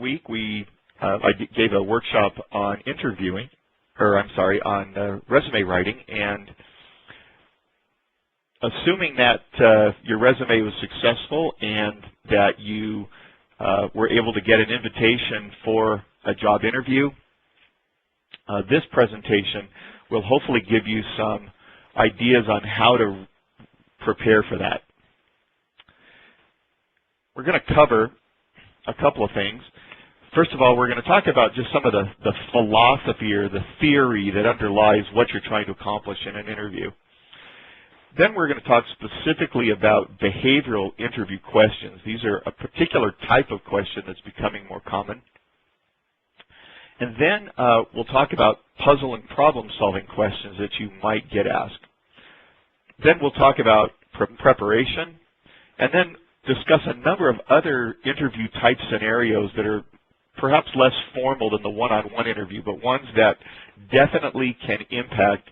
week I gave a workshop on on resume writing, and assuming that your resume was successful and that you were able to get an invitation for a job interview, this presentation will hopefully give you some ideas on how to prepare for that. We're going to cover a couple of things. First of all, we're going to talk about just some of the philosophy or the theory that underlies what you're trying to accomplish in an interview. Then we're going to talk specifically about behavioral interview questions. These are a particular type of question that's becoming more common. And then we'll talk about puzzle and problem-solving questions that you might get asked. Then we'll talk about preparation, and then discuss a number of other interview type scenarios that are perhaps less formal than the one-on-one interview, but ones that definitely can impact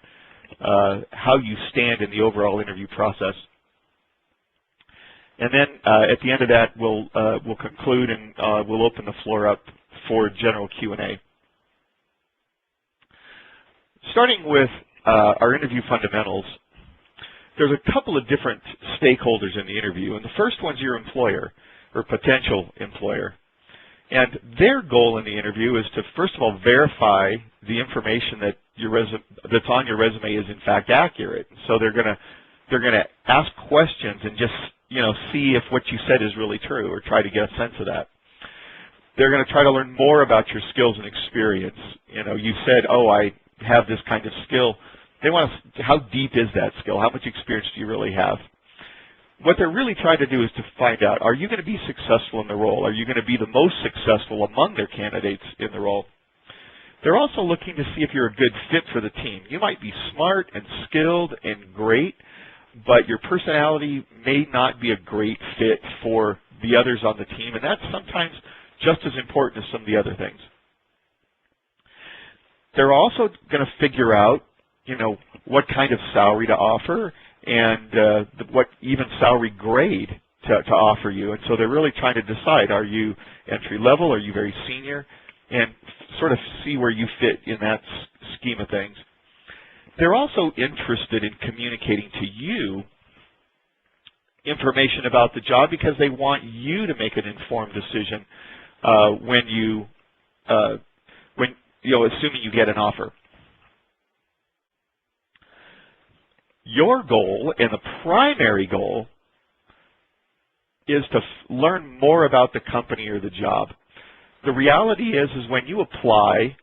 how you stand in the overall interview process. And then at the end of that, we'll conclude and we'll open the floor up for general Q&A. Starting with our interview fundamentals, there's a couple of different stakeholders in the interview, and the first one's your employer or potential employer. And their goal in the interview is to, first of all, verify the information that that's on your resume is in fact accurate. So they're going to ask questions and just see if what you said is really true, or try to get a sense of that. They're going to try to learn more about your skills and experience. You said, oh, I have this kind of skill. They want to, how deep is that skill? How much experience do you really have? What they're really trying to do is to find out, are you going to be successful in the role? Are you going to be the most successful among their candidates in the role? They're also looking to see if you're a good fit for the team. You might be smart and skilled and great, but your personality may not be a great fit for the others on the team, and that's sometimes just as important as some of the other things. They're also going to figure out what kind of salary to offer and what even salary grade to offer you. And so they're really trying to decide, are you entry level, are you very senior, and sort of see where you fit in that scheme of things. They're also interested in communicating to you information about the job because they want you to make an informed decision assuming you get an offer. Your goal, and the primary goal, is to learn more about the company or the job. The reality is when you apply,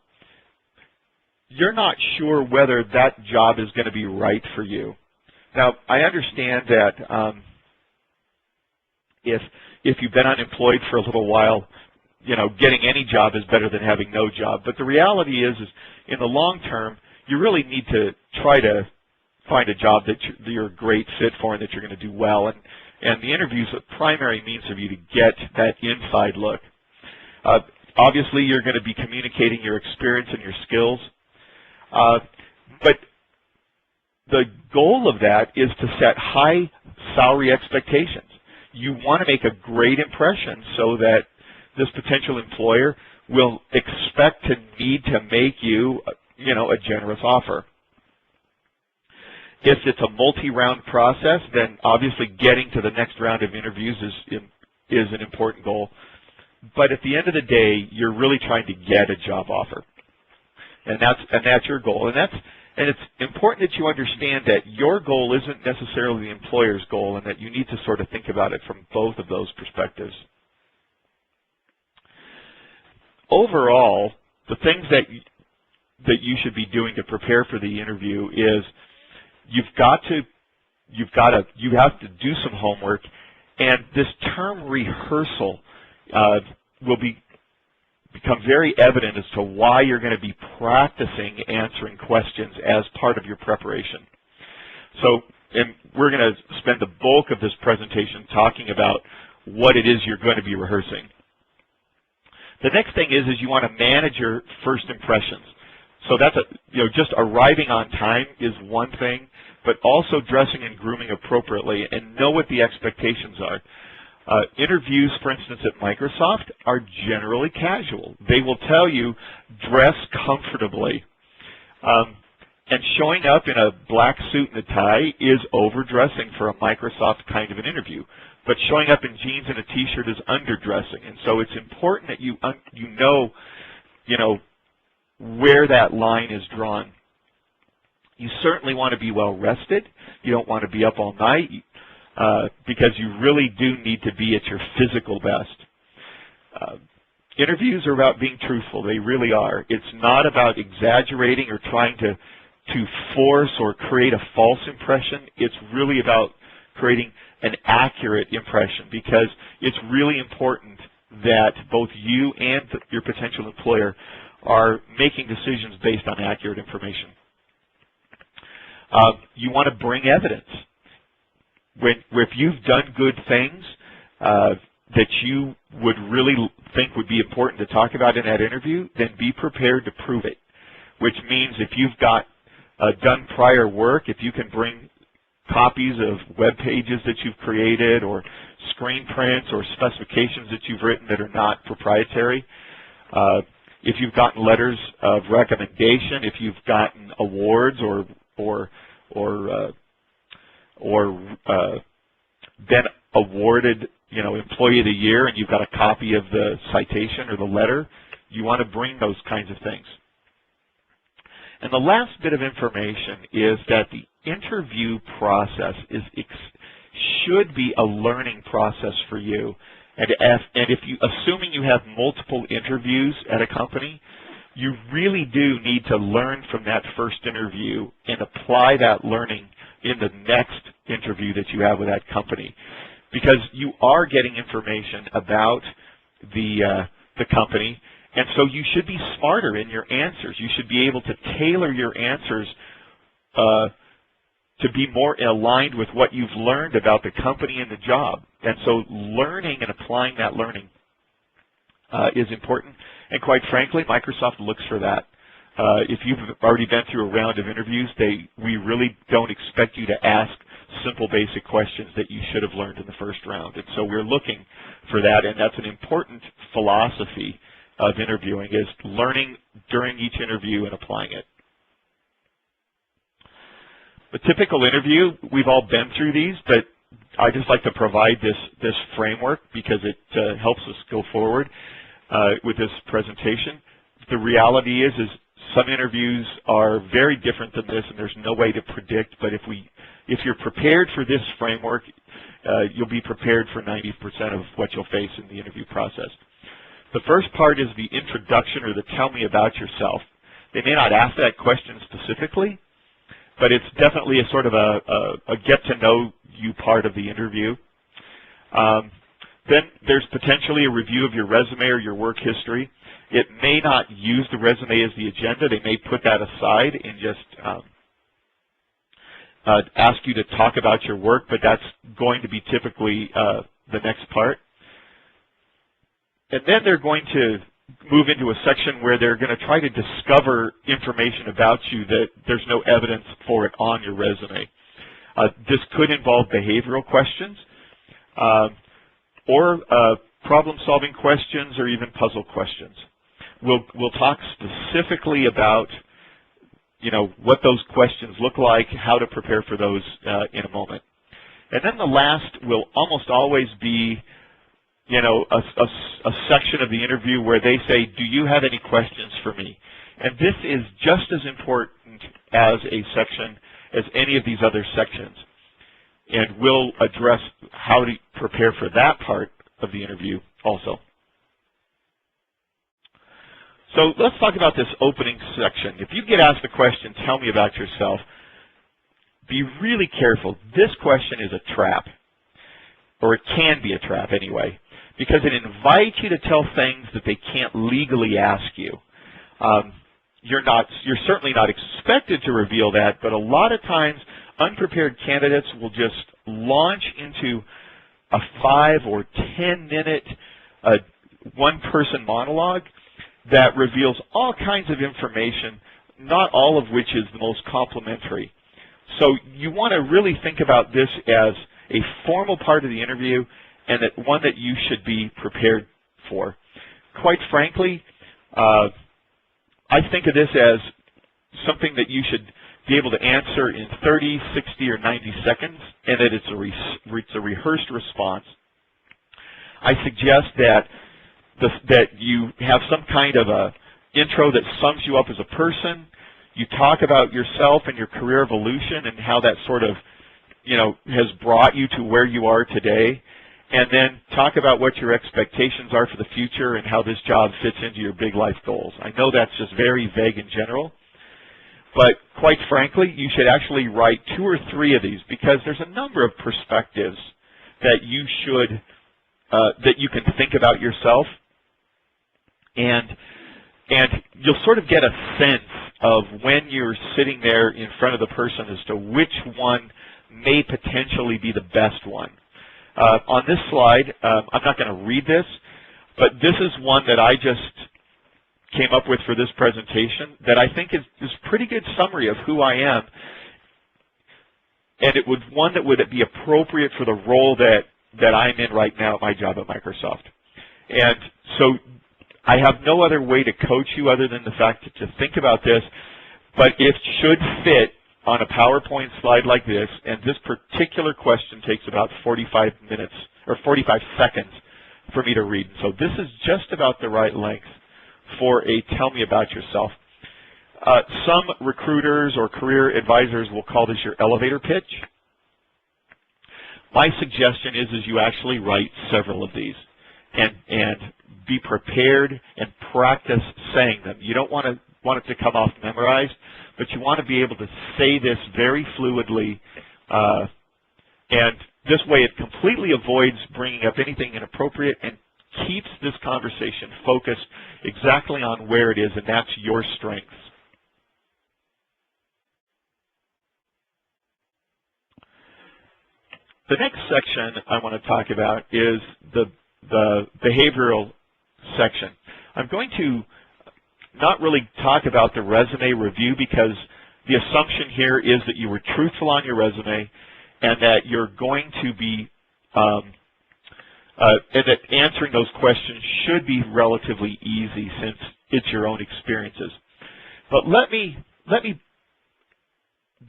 you're not sure whether that job is going to be right for you. Now, I understand that if you've been unemployed for a little while, getting any job is better than having no job. But the reality is in the long term, you really need to try to find a job that you're a great fit for and that you're going to do well. And the interview is a primary means of you to get that inside look. Obviously, you're going to be communicating your experience and your skills. But the goal of that is to set high salary expectations. You want to make a great impression so that this potential employer will expect to need to make you, a generous offer. If it's a multi-round process, then obviously getting to the next round of interviews is an important goal. But at the end of the day, you're really trying to get a job offer, and that's your goal. And it's important that you understand that your goal isn't necessarily the employer's goal, and that you need to sort of think about it from both of those perspectives. Overall, the things that you should be doing to prepare for the interview is you have to do some homework, and this term rehearsal will become very evident as to why you're going to be practicing answering questions as part of your preparation. So, and we're going to spend the bulk of this presentation talking about what it is you're going to be rehearsing. The next thing is you want to manage your first impressions. So that's just arriving on time is one thing, but also dressing and grooming appropriately and know what the expectations are. Interviews, for instance, at Microsoft are generally casual. They will tell you, dress comfortably. And showing up in a black suit and a tie is overdressing for a Microsoft kind of an interview. But showing up in jeans and a T-shirt is underdressing. And so it's important that you know where that line is drawn. You certainly want to be well rested. You don't want to be up all night because you really do need to be at your physical best. Interviews are about being truthful. They really are. It's not about exaggerating or trying to force or create a false impression. It's really about creating an accurate impression, because it's really important that both you and your potential employer are making decisions based on accurate information. You want to bring evidence. If you've done good things that you would really think would be important to talk about in that interview, then be prepared to prove it, which means if you've got done prior work, if you can bring copies of web pages that you've created or screen prints or specifications that you've written that are not proprietary, if you've gotten letters of recommendation, if you've gotten awards or been awarded, Employee of the Year, and you've got a copy of the citation or the letter, you want to bring those kinds of things. And the last bit of information is that the interview process should be a learning process for you. And if you, assuming you have multiple interviews at a company, you really do need to learn from that first interview and apply that learning in the next interview that you have with that company, because you are getting information about the company. And so you should be smarter in your answers. You should be able to tailor your answers to be more aligned with what you've learned about the company and the job. And so learning and applying that learning is important. And quite frankly, Microsoft looks for that. If you've already been through a round of interviews, we really don't expect you to ask simple, basic questions that you should have learned in the first round. And so we're looking for that, and that's an important philosophy of interviewing, is learning during each interview and applying it. The typical interview, we've all been through these, but I just like to provide this framework because it helps us go forward with this presentation. The reality is some interviews are very different than this, and there's no way to predict, but if you're prepared for this framework, you'll be prepared for 90% of what you'll face in the interview process. The first part is the introduction, or the tell me about yourself. They may not ask that question specifically, but it's definitely a sort of a get to know you part of the interview. Then there's potentially a review of your resume or your work history. It may not use the resume as the agenda. They may put that aside and just ask you to talk about your work, but that's going to be typically the next part. And then they're going to move into a section where they're going to try to discover information about you that there's no evidence for it on your resume. This could involve behavioral questions or problem-solving questions or even puzzle questions. We'll talk specifically about what those questions look like, how to prepare for those in a moment. And then the last will almost always be a section of the interview where they say, do you have any questions for me? And this is just as important as a section as any of these other sections. And we'll address how to prepare for that part of the interview also. So let's talk about this opening section. If you get asked the question, tell me about yourself, be really careful. This question is a trap, or it can be a trap anyway, because it invites you to tell things that they can't legally ask you. You're certainly not expected to reveal that, but a lot of times unprepared candidates will just launch into a 5 or 10 minute one-person monologue that reveals all kinds of information, not all of which is the most complimentary. So you want to really think about this as a formal part of the interview and that one that you should be prepared for. Quite frankly, I think of this as something that you should be able to answer in 30, 60, or 90 seconds, and that it's a rehearsed response. I suggest that you have some kind of a intro that sums you up as a person. You talk about yourself and your career evolution and how that sort of, has brought you to where you are today, and then talk about what your expectations are for the future and how this job fits into your big life goals. I know that's just very vague in general, but quite frankly, you should actually write 2 or 3 of these, because there's a number of perspectives that you should, that you can think about yourself, and you'll sort of get a sense of when you're sitting there in front of the person as to which one may potentially be the best one. On this slide, I'm not going to read this, but this is one that I just came up with for this presentation that I think is a pretty good summary of who I am, and one that would be appropriate for the role that I'm in right now at my job at Microsoft. And so I have no other way to coach you other than the fact to think about this, but it should fit on a PowerPoint slide like this, and this particular question takes about 45 minutes or 45 seconds for me to read. So this is just about the right length for a tell me about yourself. Some recruiters or career advisors will call this your elevator pitch. My suggestion is you actually write several of these and be prepared and practice saying them. You don't want it to come off memorized, but you want to be able to say this very fluidly, and this way it completely avoids bringing up anything inappropriate and keeps this conversation focused exactly on where it is, and that's your strengths. The next section I want to talk about is the behavioral section. I'm going to not really talk about the resume review, because the assumption here is that you were truthful on your resume and that you're going to be and that answering those questions should be relatively easy since it's your own experiences. But let me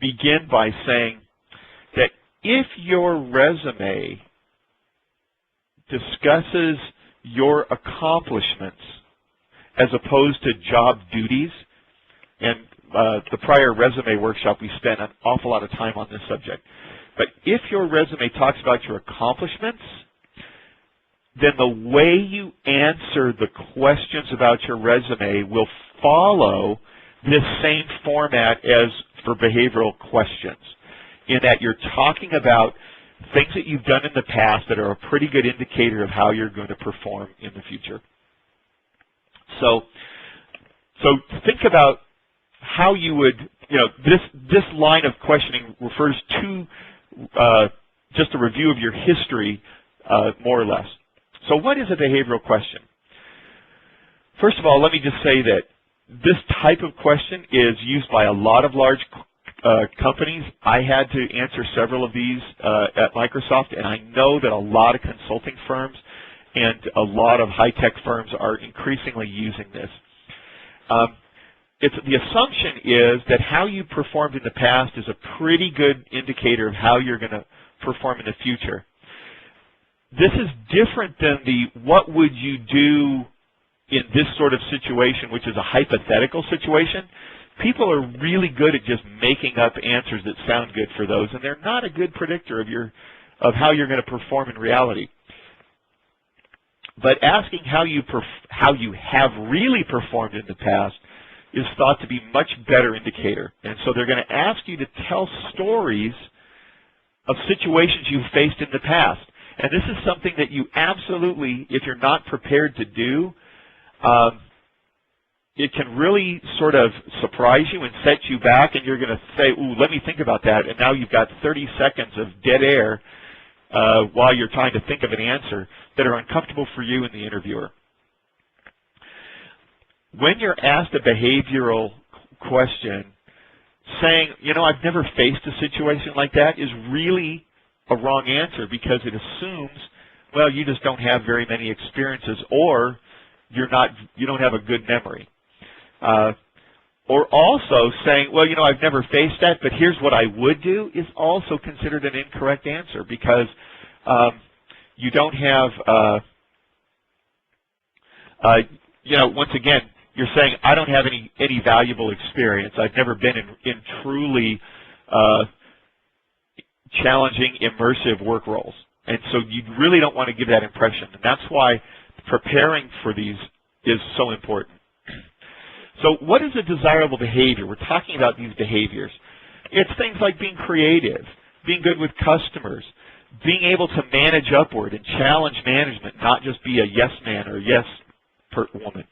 begin by saying that if your resume discusses your accomplishments as opposed to job duties, and the prior resume workshop we spent an awful lot of time on this subject, but if your resume talks about your accomplishments, then the way you answer the questions about your resume will follow this same format as for behavioral questions, in that you're talking about things that you've done in the past that are a pretty good indicator of how you're going to perform in the future. So think about how you would, this line of questioning refers to just a review of your history, more or less. So what is a behavioral question? First of all, let me just say that this type of question is used by a lot of large companies. I had to answer several of these at Microsoft, and I know that a lot of consulting firms and a lot of high-tech firms are increasingly using this. The assumption is that how you performed in the past is a pretty good indicator of how you're going to perform in the future. This is different than the what would you do in this sort of situation, which is a hypothetical situation. People are really good at just making up answers that sound good for those, and they're not a good predictor of how you're going to perform in reality. But asking how you have really performed in the past is thought to be a much better indicator. And so they're going to ask you to tell stories of situations you've faced in the past. And this is something that you absolutely, if you're not prepared to do, it can really sort of surprise you and set you back, and you're going to say, ooh, let me think about that. And now you've got 30 seconds of dead air while you're trying to think of an answer that are uncomfortable for you and the interviewer. When you're asked a behavioral question, saying, I've never faced a situation like that is really a wrong answer, because it assumes well, you just don't have very many experiences, or you don't have a good memory. Or also saying, well, I've never faced that, but here's what I would do, is also considered an incorrect answer, because you don't have, once again, you're saying, I don't have any valuable experience. I've never been in truly challenging, immersive work roles. And so you really don't want to give that impression. And that's why preparing for these is so important. So what is a desirable behavior? We're talking about these behaviors. It's things like being creative, being good with customers, being able to manage upward and challenge management, not just be a yes man or a yes woman.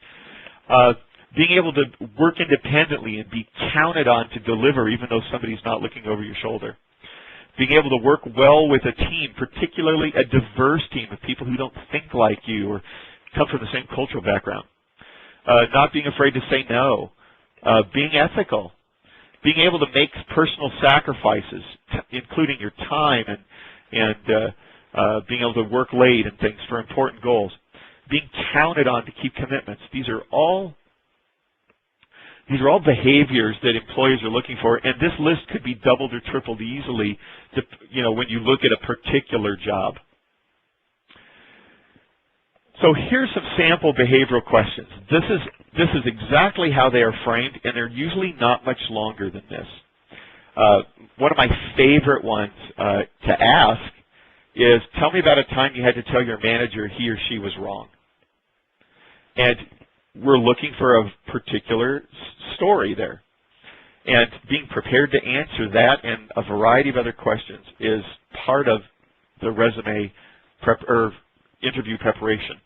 Being able to work independently and be counted on to deliver even though somebody's not looking over your shoulder. Being able to work well with a team, particularly a diverse team of people who don't think like you or come from the same cultural background. Not being afraid to say no. Being ethical. Being able to make personal sacrifices, including your time and being able to work late and things for important goals. Being counted on to keep commitments. These are all behaviors that employers are looking for, and this list could be doubled or tripled easily, when you look at a particular job. So here's some sample behavioral questions. This is exactly how they are framed, and they're usually not much longer than this. One of my favorite ones to ask is, tell me about a time you had to tell your manager he or she was wrong. And we're looking for a particular story there. And being prepared to answer that and a variety of other questions is part of the resume interview preparation.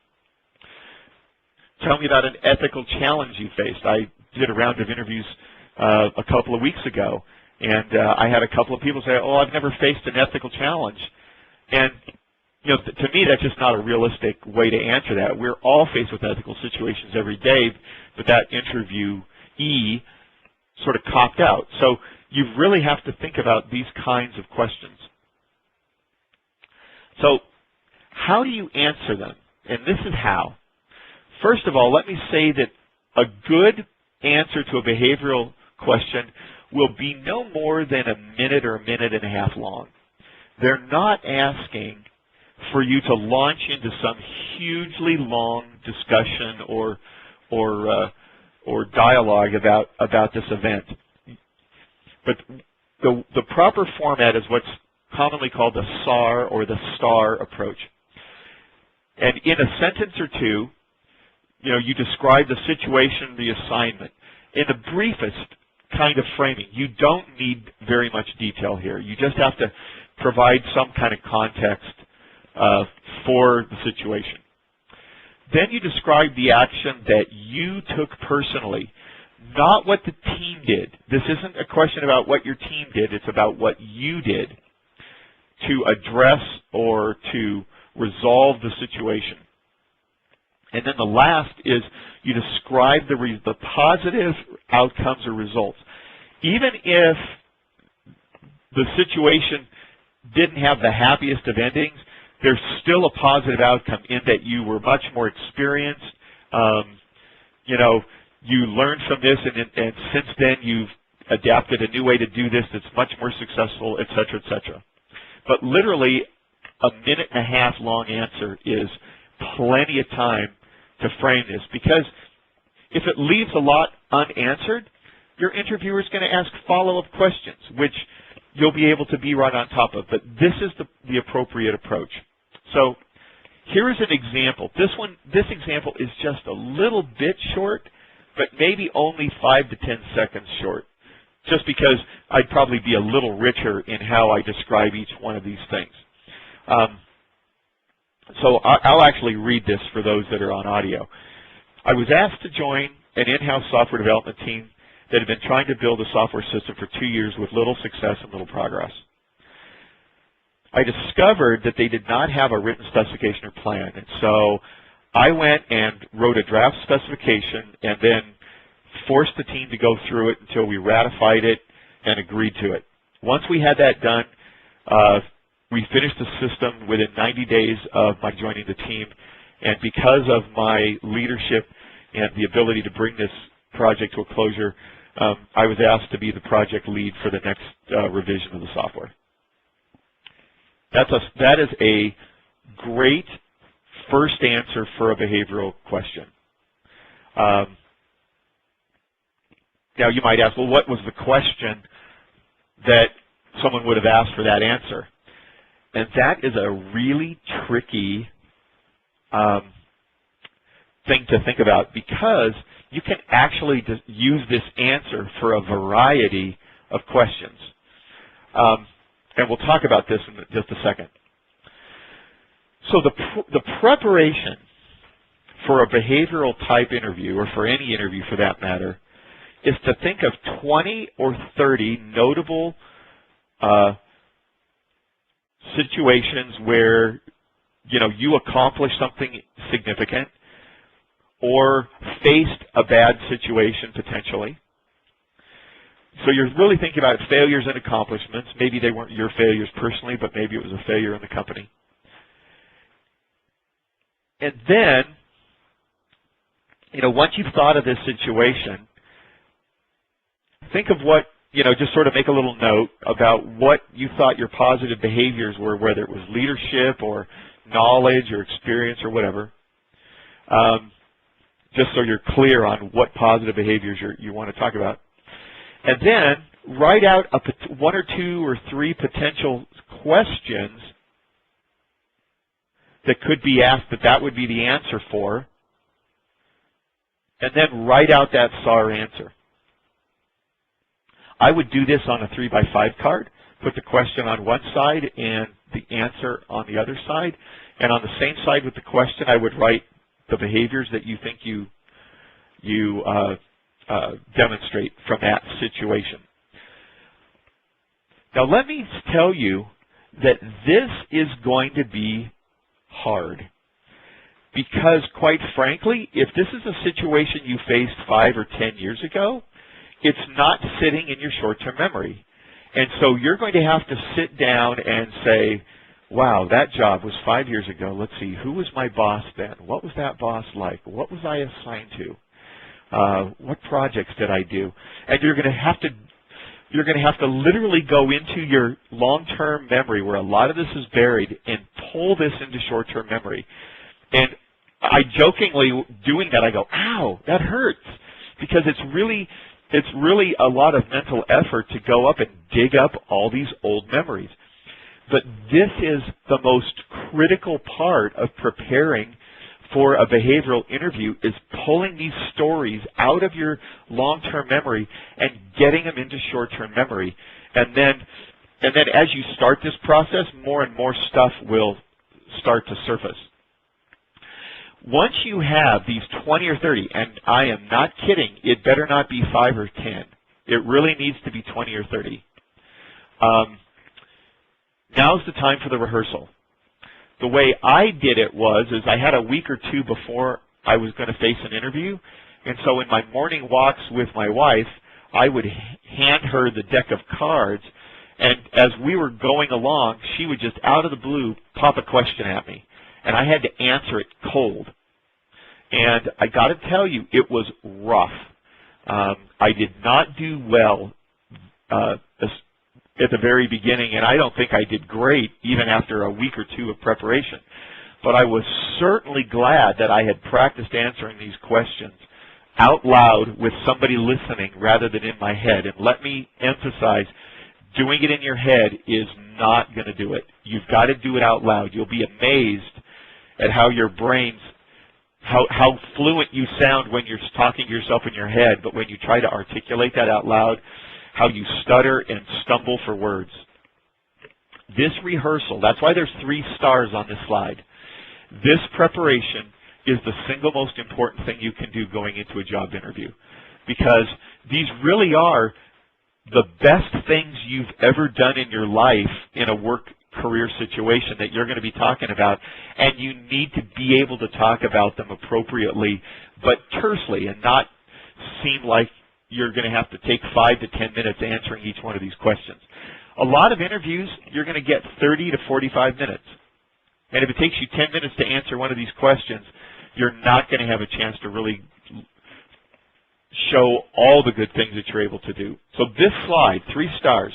Tell me about an ethical challenge you faced. I did a round of interviews a couple of weeks ago, and I had a couple of people say, oh, I've never faced an ethical challenge. And to me, that's just not a realistic way to answer that. We're all faced with ethical situations every day, but that interviewee sort of copped out. So you really have to think about these kinds of questions. So how do you answer them? And this is how. First of all, let me say that a good answer to a behavioral question will be no more than a minute or a minute and a half long. They're not asking for you to launch into some hugely long discussion or dialogue about this event. But the proper format is what's commonly called the SAR or the STAR approach. And in a sentence or two, you describe the situation, the assignment, in the briefest kind of framing. You don't need very much detail here. You just have to provide some kind of context for the situation. Then you describe the action that you took personally, not what the team did. This isn't a question about what your team did. It's about what you did to address or to resolve the situation. And then the last is you describe the positive outcomes or results. Even if the situation didn't have the happiest of endings, there's still a positive outcome in that you were much more experienced. You learned from this, and since then you've adapted a new way to do this that's much more successful, et cetera, et cetera. But literally, a minute and a half long answer is plenty of time to frame this, because if it leaves a lot unanswered, your interviewer is going to ask follow-up questions, which you'll be able to be right on top of. But this is the appropriate approach. So here is an example. This example is just a little bit short, but maybe only 5 to 10 seconds short, just because I'd probably be a little richer in how I describe each one of these things. So I'll actually read this for those that are on audio. I was asked to join an in-house software development team that had been trying to build a software system for 2 years with little success and little progress. I discovered that they did not have a written specification or plan, and so I went and wrote a draft specification and then forced the team to go through it until we ratified it and agreed to it. Once we had that done, We finished the system within 90 days of my joining the team, and because of my leadership and the ability to bring this project to a closure, I was asked to be the project lead for the next revision of the software. That is a great first answer for a behavioral question. Now you might ask, well, what was the question that someone would have asked for that answer? And that is a really tricky thing to think about, because you can actually use this answer for a variety of questions. And we'll talk about this in just a second. So the preparation for a behavioral type interview, or for any interview for that matter, is to think of 20 or 30 notable situations where you accomplished something significant or faced a bad situation potentially. So you're really thinking about failures and accomplishments. Maybe they weren't your failures personally, but maybe it was a failure in the company. And then, once you've thought of this situation, think of what, just sort of make a little note about what you thought your positive behaviors were, whether it was leadership or knowledge or experience or whatever, just so you're clear on what positive behaviors you want to talk about. And then write out one or two or three potential questions that could be asked that would be the answer for, and then write out that SAR answer. I would do this on a 3x5 card, put the question on one side and the answer on the other side, and on the same side with the question I would write the behaviors that you think you demonstrate from that situation. Now let me tell you that this is going to be hard, because quite frankly, if this is a situation you faced 5 or 10 years ago, it's not sitting in your short-term memory. And so you're going to have to sit down and say, wow, that job was 5 years ago. Let's see, who was my boss then? What was that boss like? What was I assigned to? What projects did I do? And you're going to have to literally go into your long-term memory, where a lot of this is buried, and pull this into short-term memory. And I jokingly, doing that, I go, ow, that hurts, because it's really a lot of mental effort to go up and dig up all these old memories. But this is the most critical part of preparing for a behavioral interview, is pulling these stories out of your long-term memory and getting them into short-term memory. And then as you start this process, more and more stuff will start to surface. Once you have these 20 or 30, and I am not kidding, it better not be 5 or 10. It really needs to be 20 or 30. Now's the time for the rehearsal. The way I did it is I had a week or two before I was going to face an interview, and so in my morning walks with my wife, I would hand her the deck of cards, and as we were going along, she would just out of the blue pop a question at me, and I had to answer it cold. And I got to tell you, it was rough. I did not do well at the very beginning, and I don't think I did great even after a week or two of preparation. But I was certainly glad that I had practiced answering these questions out loud with somebody listening rather than in my head. And let me emphasize, doing it in your head is not going to do it. You've got to do it out loud. You'll be amazed at how your brains, how fluent you sound when you're talking to yourself in your head, but when you try to articulate that out loud, how you stutter and stumble for words. This rehearsal, that's why there's 3 stars on this slide. This preparation is the single most important thing you can do going into a job interview, because these really are the best things you've ever done in your life in a work career situation that you're going to be talking about, and you need to be able to talk about them appropriately, but tersely, and not seem like you're going to have to take 5 to 10 minutes answering each one of these questions. A lot of interviews, you're going to get 30 to 45 minutes. And if it takes you 10 minutes to answer one of these questions, you're not going to have a chance to really show all the good things that you're able to do. So this slide, 3 stars,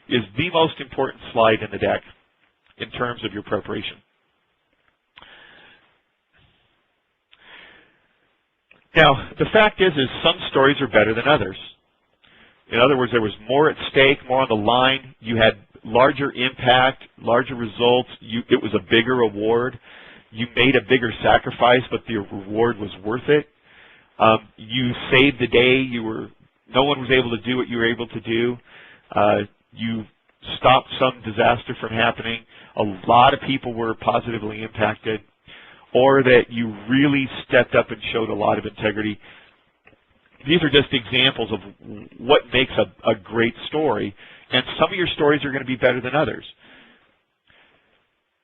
is the most important slide in the deck in terms of your preparation. Now, the fact is some stories are better than others. In other words, there was more at stake, more on the line. You had larger impact, larger results. It was a bigger award. You made a bigger sacrifice, but the reward was worth it. You saved the day. No one was able to do what you were able to do. You stopped some disaster from happening. A lot of people were positively impacted, or that you really stepped up and showed a lot of integrity. These are just examples of what makes a great story, and some of your stories are going to be better than others.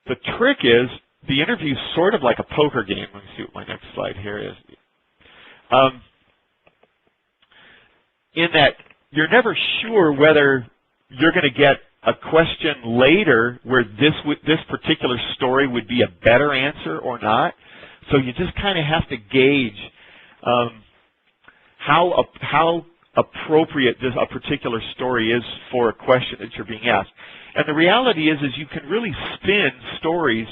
The trick is, the interview is sort of like a poker game. Let me see what my next slide here is. In that you're never sure whether you're going to get a question later where this particular story would be a better answer or not. So you just kind of have to gauge how appropriate a particular story is for a question that you're being asked. And the reality is you can really spin stories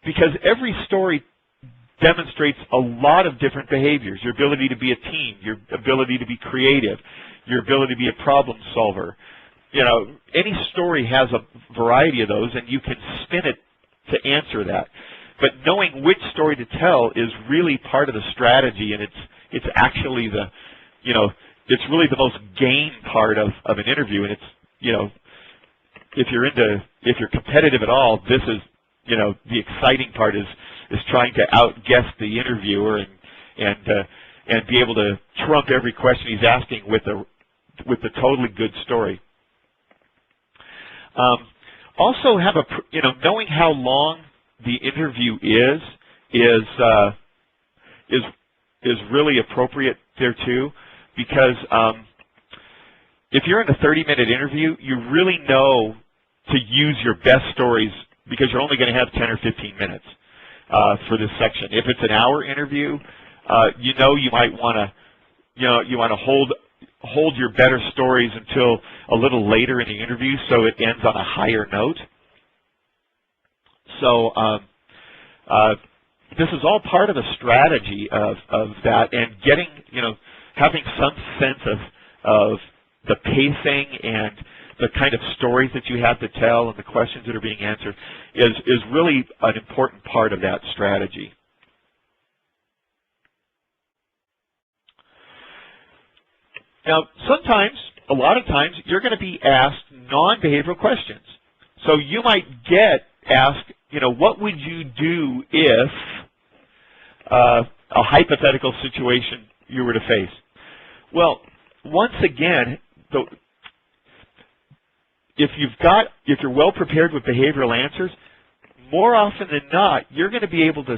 because every story demonstrates a lot of different behaviors. Your ability to be a team, your ability to be creative, your ability to be a problem solver. You know, any story has a variety of those, and you can spin it to answer that. But knowing which story to tell is really part of the strategy, and it's actually it's really the most game part of an interview. And it's, if you're competitive at all, this is, the exciting part is trying to outguess the interviewer and be able to trump every question he's asking with a totally good story. Also, knowing how long the interview is really appropriate there too, because if you're in a 30-minute interview, you really know to use your best stories because you're only going to have 10 or 15 minutes for this section. If it's an hour interview, you might want to hold your better stories until a little later in the interview so it ends on a higher note. So this is all part of the strategy of that, and having some sense of the pacing and the kind of stories that you have to tell and the questions that are being answered is really an important part of that strategy. Now, a lot of times, you're going to be asked non-behavioral questions. So you might get asked, what would you do if a hypothetical situation you were to face? Well, once again, if you're well prepared with behavioral answers, more often than not, you're going to be able to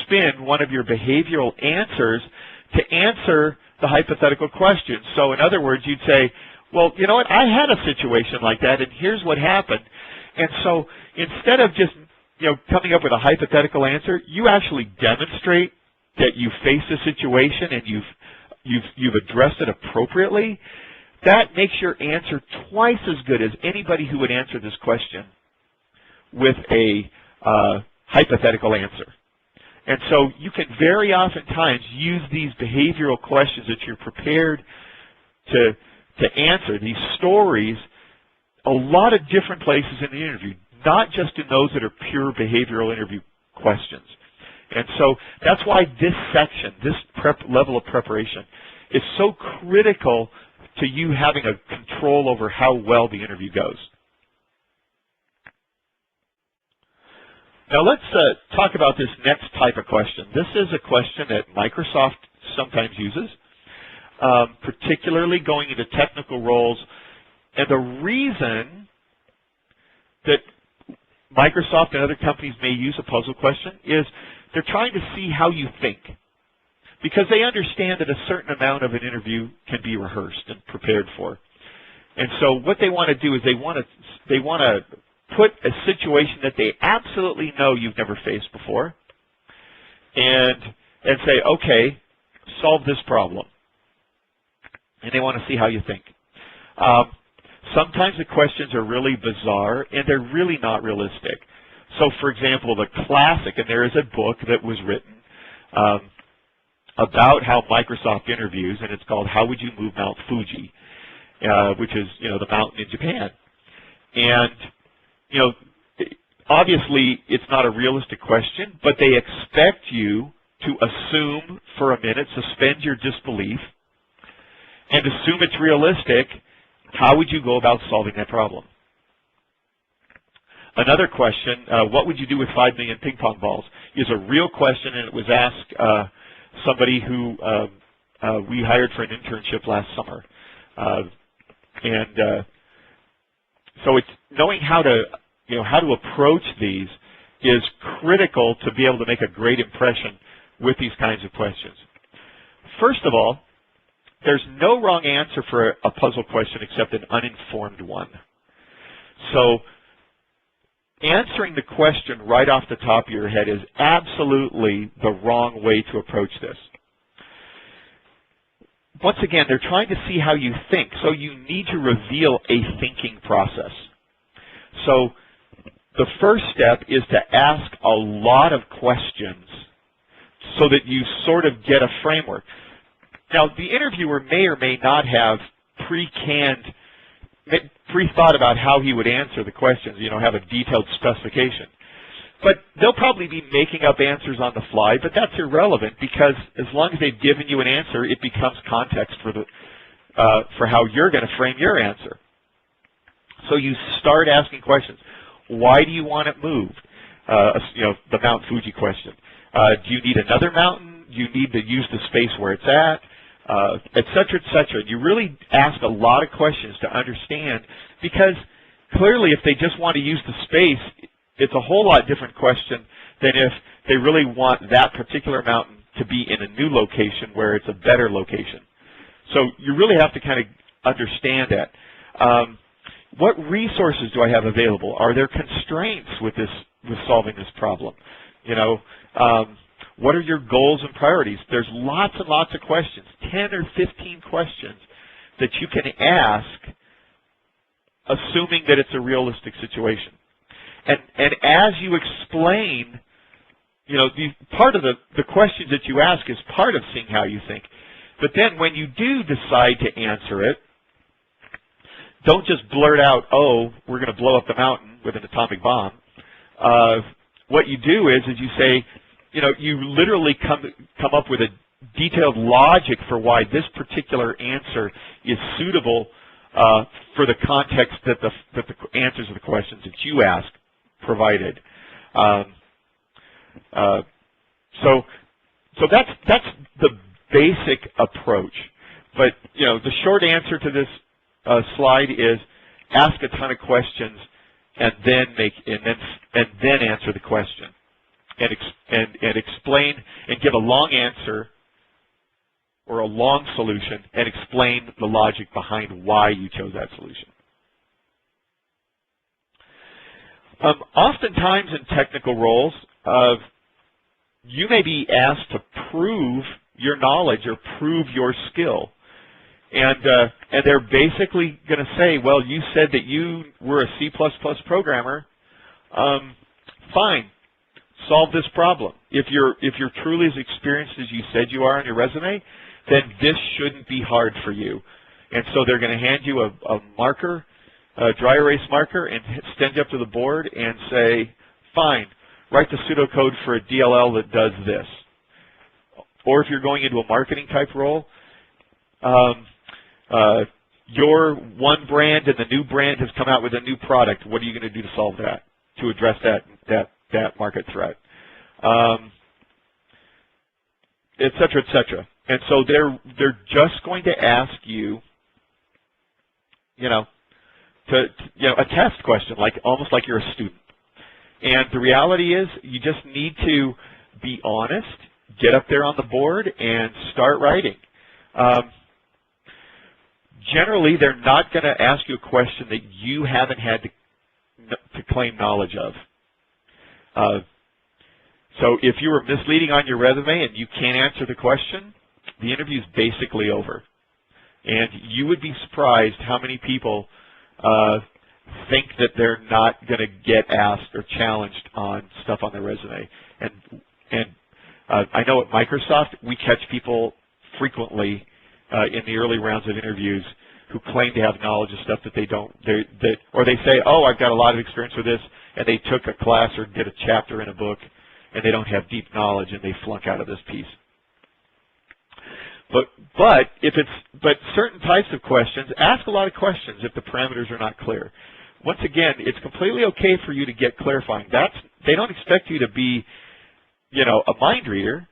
spin one of your behavioral answers to answer the hypothetical question. So in other words, you'd say, well, you know what, I had a situation like that, and here's what happened. And so instead of just coming up with a hypothetical answer, you actually demonstrate that you faced a situation and you've addressed it appropriately. That makes your answer twice as good as anybody who would answer this question with a hypothetical answer. And so you can very oftentimes use these behavioral questions that you're prepared to answer, these stories, a lot of different places in the interview, not just in those that are pure behavioral interview questions. And so that's why this section, this level of preparation, is so critical to you having a control over how well the interview goes. Now let's talk about this next type of question. This is a question that Microsoft sometimes uses, particularly going into technical roles. And the reason that Microsoft and other companies may use a puzzle question is they're trying to see how you think, because they understand that a certain amount of an interview can be rehearsed and prepared for. And so what they want to do is they want to put a situation that they absolutely know you've never faced before, and say, okay, solve this problem. And they want to see how you think. Sometimes the questions are really bizarre, and they're really not realistic. So, for example, the classic, and there is a book that was written about how Microsoft interviews, and it's called How Would You Move Mount Fuji, which is, the mountain in Japan. And, obviously it's not a realistic question, but they expect you to assume for a minute, suspend your disbelief, and assume it's realistic. How would you go about solving that problem? Another question, what would you do with 5 million ping pong balls, is a real question, and it was asked somebody who we hired for an internship last summer. So it's knowing how to approach these is critical to be able to make a great impression with these kinds of questions. First of all, there's no wrong answer for a puzzle question except an uninformed one. So answering the question right off the top of your head is absolutely the wrong way to approach this. Once again, they're trying to see how you think, so you need to reveal a thinking process. So the first step is to ask a lot of questions so that you sort of get a framework. Now, the interviewer may or may not have pre-thought about how he would answer the questions, have a detailed specification. But they'll probably be making up answers on the fly, but that's irrelevant because as long as they've given you an answer, it becomes context for how you're going to frame your answer. So you start asking questions. Why do you want it moved? The Mount Fuji question. Do you need another mountain? Do you need to use the space where it's at? Et cetera, et cetera. You really ask a lot of questions to understand, because clearly if they just want to use the space, it's a whole lot different question than if they really want that particular mountain to be in a new location where it's a better location. So you really have to kind of understand that. What resources do I have available? Are there constraints with solving this problem? What are your goals and priorities? There's lots and lots of questions, 10 or 15 questions that you can ask, assuming that it's a realistic situation. And as you explain, part of the questions that you ask is part of seeing how you think. But then when you do decide to answer it, don't just blurt out, oh, we're going to blow up the mountain with an atomic bomb. What you do is you say, you literally come up with a detailed logic for why this particular answer is suitable for the context that the answers of the questions that you ask provided. So that's the basic approach. But the short answer to this slide is ask a ton of questions and then answer the question and explain and give a long answer or a long solution and explain the logic behind why you chose that solution. Oftentimes in technical roles, you may be asked to prove your knowledge or prove your skill. And they're basically going to say, well, you said that you were a C++ programmer. Fine, solve this problem. If you're truly as experienced as you said you are on your resume, then this shouldn't be hard for you. And so they're going to hand you a marker, a dry erase marker, and stand you up to the board and say, fine, write the pseudocode for a DLL that does this. Or if you're going into a marketing type role, your one brand and the new brand has come out with a new product. What are you going to do to solve that, to address that market threat, et cetera, et cetera. And so they're just going to ask you, a test question, almost like you're a student. And the reality is, you just need to be honest, get up there on the board, and start writing. Generally, they're not going to ask you a question that you haven't had to claim knowledge of. So if you were misleading on your resume and you can't answer the question, the interview's basically over. And you would be surprised how many people think that they're not going to get asked or challenged on stuff on their resume. And I know at Microsoft we catch people frequently in the early rounds of interviews who claim to have knowledge of stuff that they don't, or they say, oh, I've got a lot of experience with this, and they took a class or did a chapter in a book, and they don't have deep knowledge, and they flunk out of this piece. But certain types of questions, ask a lot of questions if the parameters are not clear. Once again, it's completely okay for you to get clarifying. They don't expect you to be, a mind reader,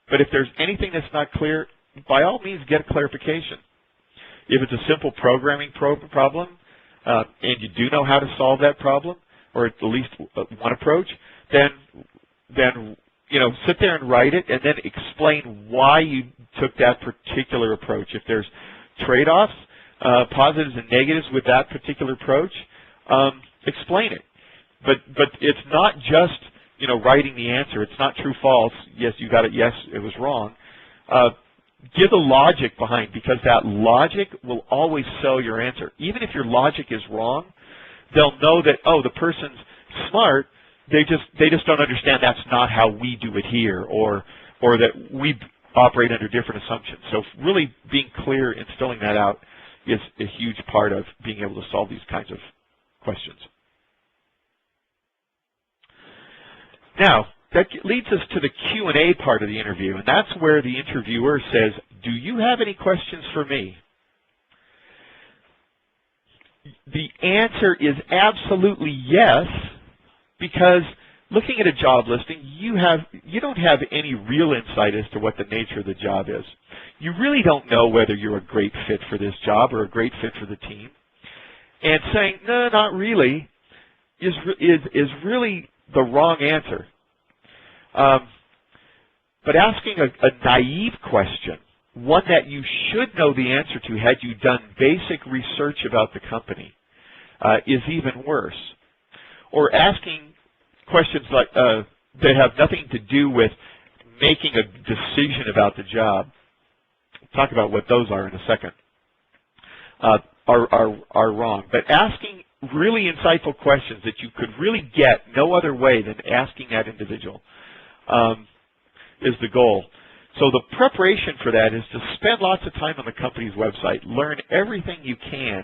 but if there's anything that's not clear, by all means get a clarification. If it's a simple programming problem, and you do know how to solve that problem, or at least one approach, then sit there and write it, and then explain why you took that particular approach. If there's trade-offs, positives and negatives with that particular approach, explain it. But it's not just writing the answer. It's not true, false. Yes, you got it. Yes, it was wrong. Give the logic behind, because that logic will always sell your answer. Even if your logic is wrong, they'll know that, oh, the person's smart. They just don't understand that's not how we do it here, or that we operate under different assumptions. So really being clear, instilling that out is a huge part of being able to solve these kinds of questions. Now, that leads us to the Q&A part of the interview, and that's where the interviewer says, do you have any questions for me? The answer is absolutely yes, because looking at a job listing, you don't have any real insight as to what the nature of the job is. You really don't know whether you're a great fit for this job or a great fit for the team. And saying, no, not really, is really the wrong answer. But asking a naive question, one that you should know the answer to had you done basic research about the company, is even worse. Or asking questions like that have nothing to do with making a decision about the job. We'll talk about what those are in a second. Are wrong. But asking really insightful questions that you could really get no other way than asking that individual is the goal. So the preparation for that is to spend lots of time on the company's website. Learn everything you can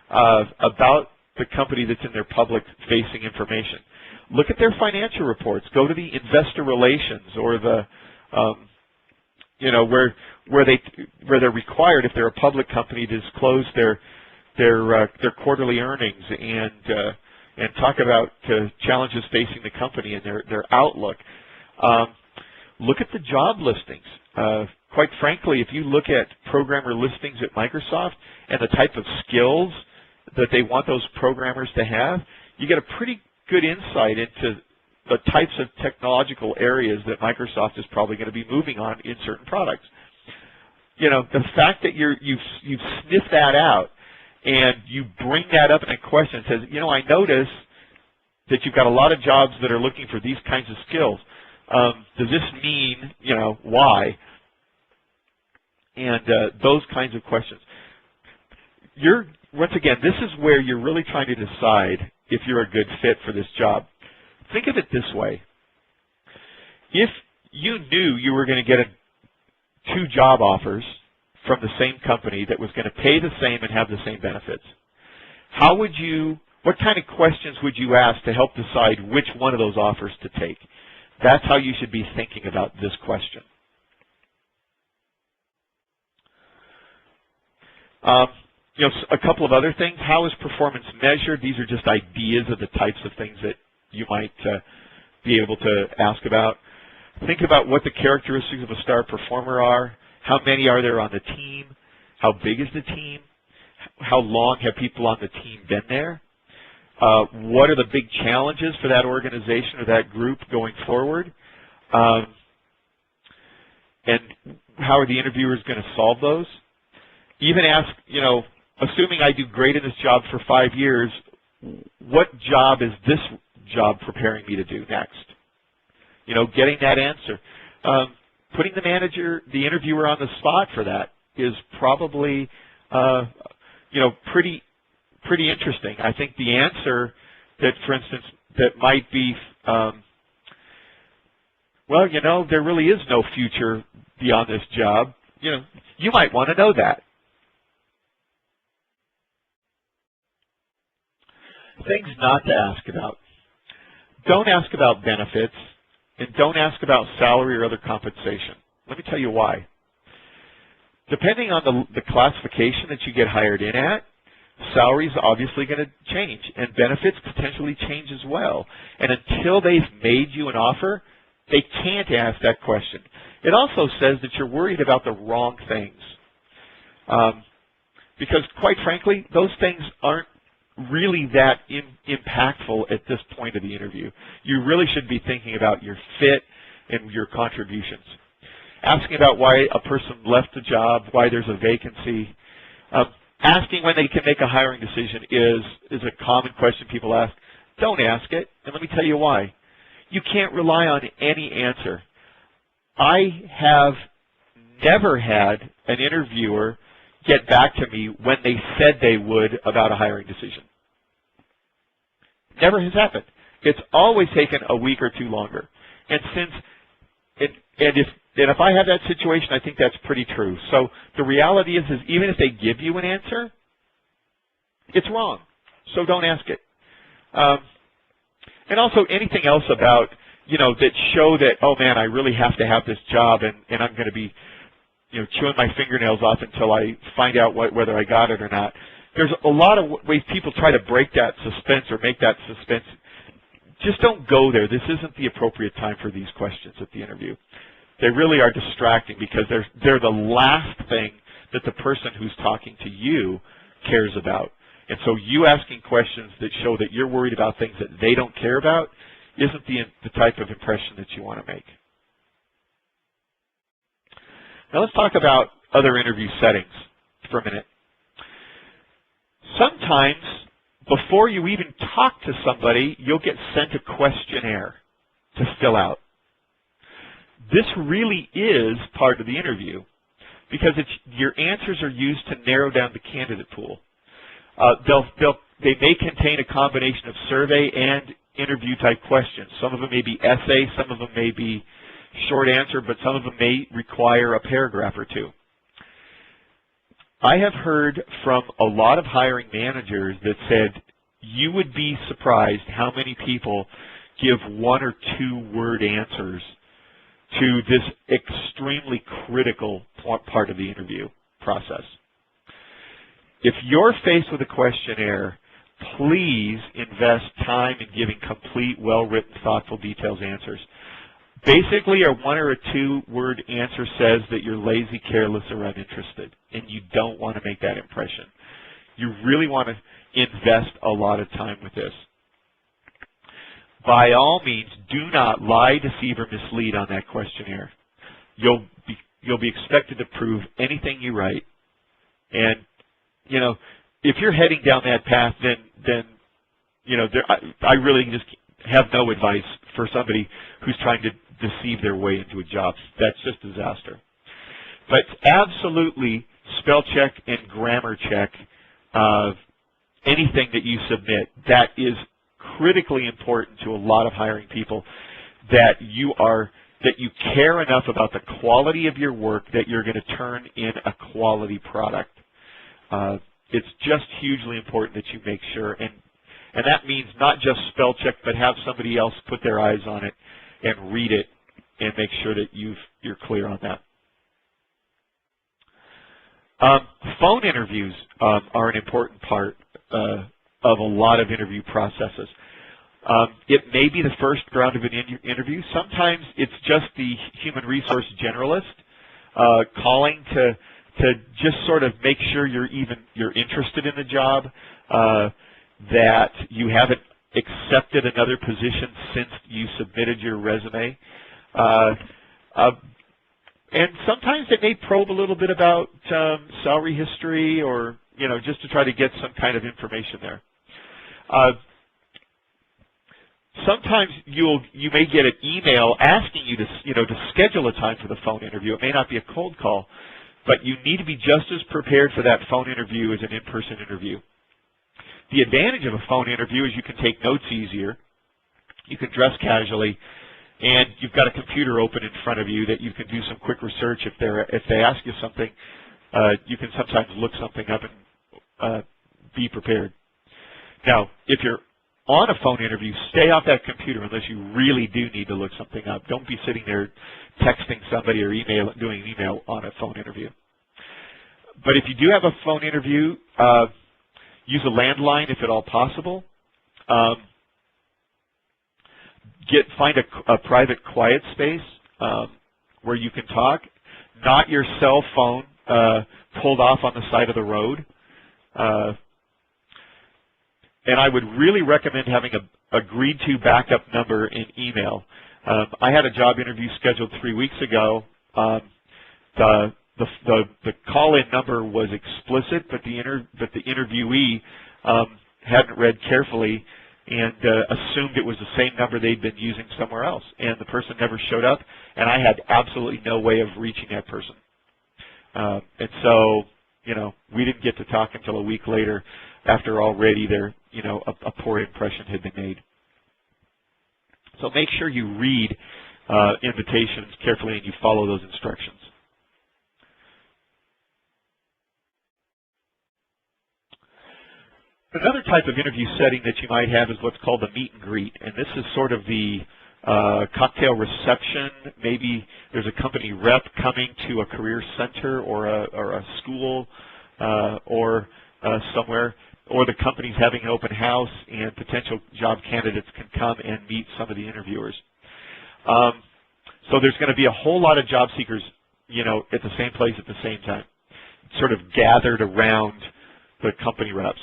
about the company that's in their public-facing information. Look at their financial reports. Go to the investor relations or the where they're required, if they're a public company, to disclose their quarterly earnings and talk about challenges facing the company and their outlook. Look at the job listings. Quite frankly, if you look at programmer listings at Microsoft and the type of skills that they want those programmers to have, you get a pretty good insight into the types of technological areas that Microsoft is probably going to be moving on in certain products. The fact that you've sniffed that out and you bring that up in a question and says, I notice that you've got a lot of jobs that are looking for these kinds of skills. Does this mean, why? And those kinds of questions. Once again, this is where you're really trying to decide if you're a good fit for this job. Think of it this way. If you knew you were going to get 2 job offers from the same company that was going to pay the same and have the same benefits, what kind of questions would you ask to help decide which one of those offers to take? That's how you should be thinking about this question. A couple of other things. How is performance measured? These are just ideas of the types of things that you might be able to ask about. Think about what the characteristics of a star performer are. How many are there on the team? How big is the team? How long have people on the team been there? What are the big challenges for that organization or that group going forward? And how are the interviewers going to solve those? Even ask, assuming I do great in this job for 5 years, what job is this job preparing me to do next? You know, getting that answer. Putting the interviewer on the spot for that is probably, you know, pretty interesting. I think the answer that, for instance, that might be, well, you know, there really is no future beyond this job. You know, you might want to know that. Things not to ask about. Don't ask about benefits, and don't ask about salary or other compensation. Let me tell you why. Depending on the classification that you get hired in at, salary is obviously going to change, and benefits potentially change as well. And until they've made you an offer, they can't ask that question. It also says that you're worried about the wrong things. Because, quite frankly, those things aren't really that impactful at this point of the interview. You really should be thinking about your fit and your contributions. Asking about why a person left the job, why there's a vacancy. Asking when they can make a hiring decision is a common question people ask. Don't ask it, and let me tell you why. You can't rely on any answer. I have never had an interviewer get back to me when they said they would about a hiring decision. Never has happened. It's always taken a week or two longer. And if I have that situation, I think that's pretty true. So the reality is even if they give you an answer, it's wrong. So don't ask it. And also anything else about, you know, that show that, oh man, I really have to have this job and I'm going to be, you know, chewing my fingernails off until I find out whether I got it or not. There's a lot of ways people try to break that suspense or make that suspense. Just don't go there. This isn't the appropriate time for these questions at the interview. They really are distracting because they're the last thing that the person who's talking to you cares about. And so you asking questions that show that you're worried about things that they don't care about isn't the type of impression that you want to make. Now let's talk about other interview settings for a minute. Sometimes, before you even talk to somebody, you'll get sent a questionnaire to fill out. This really is part of the interview because your answers are used to narrow down the candidate pool. They may contain a combination of survey and interview type questions. Some of them may be essay, some of them may be short answer, but some of them may require a paragraph or two. I have heard from a lot of hiring managers that said you would be surprised how many people give 1 or 2 word answers to this extremely critical part of the interview process. If you're faced with a questionnaire, please invest time in giving complete, well-written, thoughtful, detailed answers. Basically, a 1 or a 2 word answer says that you're lazy, careless, or uninterested, and you don't want to make that impression. You really want to invest a lot of time with this. By all means, do not lie, deceive, or mislead on that questionnaire. You'll be expected to prove anything you write. And, you know, if you're heading down that path, then you know, I really just have no advice for somebody who's trying to deceive their way into a job. That's just disaster. But absolutely spell check and grammar check anything that you submit. That is critically important to a lot of hiring people, that you care enough about the quality of your work that you're going to turn in a quality product. It's just hugely important that you make sure, and that means not just spell check, but have somebody else put their eyes on it and read it and make sure that you're clear on that. Phone interviews are an important part of a lot of interview processes. It may be the first round of an interview. Sometimes it's just the human resource generalist calling to just sort of make sure you're interested in the job, that you haven't accepted another position since you submitted your resume. And sometimes they may probe a little bit about salary history or just to try to get some kind of information there. Sometimes you may get an email asking you to schedule a time for the phone interview. It may not be a cold call, but you need to be just as prepared for that phone interview as an in-person interview. The advantage of a phone interview is you can take notes easier, you can dress casually, and you've got a computer open in front of you that you can do some quick research. If they ask you something, you can sometimes look something up and be prepared. Now, if you're on a phone interview, stay off that computer unless you really do need to look something up. Don't be sitting there texting somebody or doing an email on a phone interview. But if you do have a phone interview, use a landline if at all possible. Find a private, quiet space where you can talk. Not your cell phone pulled off on the side of the road. And I would really recommend having a agreed-to backup number in email. I had a job interview scheduled 3 weeks ago. The call-in number was explicit, but the interviewee hadn't read carefully and assumed it was the same number they'd been using somewhere else. And the person never showed up, and I had absolutely no way of reaching that person. And so, we didn't get to talk until a week later after already a poor impression had been made. So make sure you read invitations carefully and you follow those instructions. Another type of interview setting that you might have is what's called the meet and greet, and this is sort of the cocktail reception. Maybe there's a company rep coming to a career center or a school or somewhere, or the company's having an open house and potential job candidates can come and meet some of the interviewers. So there's going to be a whole lot of job seekers, at the same place at the same time, sort of gathered around the company reps.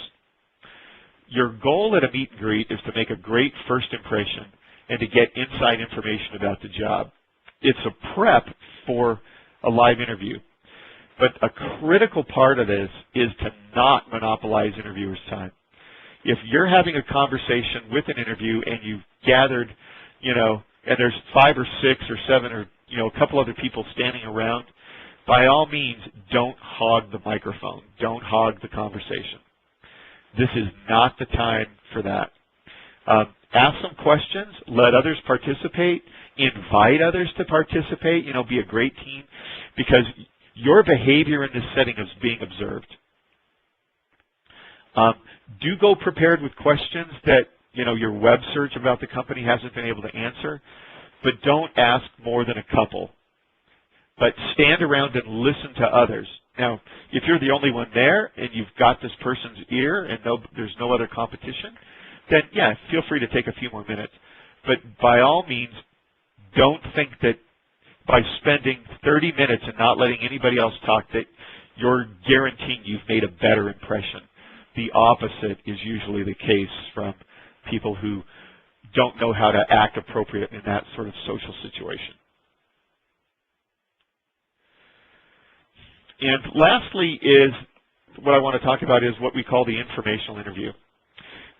Your goal at a meet and greet is to make a great first impression and to get inside information about the job. It's a prep for a live interview. But a critical part of this is to not monopolize interviewers' time. If you're having a conversation with an interview and you've gathered, and there's 5 or 6 or 7 or, a couple other people standing around, by all means, don't hog the microphone. Don't hog the conversation. This is not the time for that. Ask some questions. Let others participate. Invite others to participate. Be a great team, because your behavior in this setting is being observed. Do go prepared with questions that your web search about the company hasn't been able to answer, but don't ask more than a couple. But stand around and listen to others. Now, if you're the only one there and you've got this person's ear and there's no other competition, then yeah, feel free to take a few more minutes. But by all means, don't think that by spending 30 minutes and not letting anybody else talk that you're guaranteeing you've made a better impression. The opposite is usually the case from people who don't know how to act appropriate in that sort of social situation. And lastly is what I want to talk about is what we call the informational interview.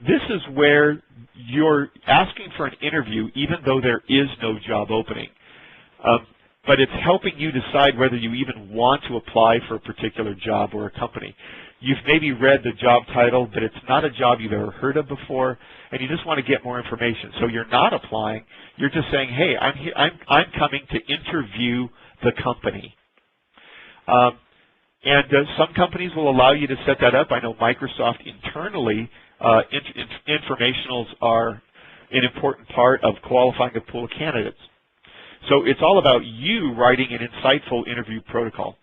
This is where you're asking for an interview even though there is no job opening. But it's helping you decide whether you even want to apply for a particular job or a company. You've maybe read the job title, but it's not a job you've ever heard of before, and you just want to get more information. So you're not applying. You're just saying, hey, I'm coming to interview the company. And some companies will allow you to set that up. I know Microsoft internally, informationals are an important part of qualifying a pool of candidates. So it's all about you writing an insightful interview protocol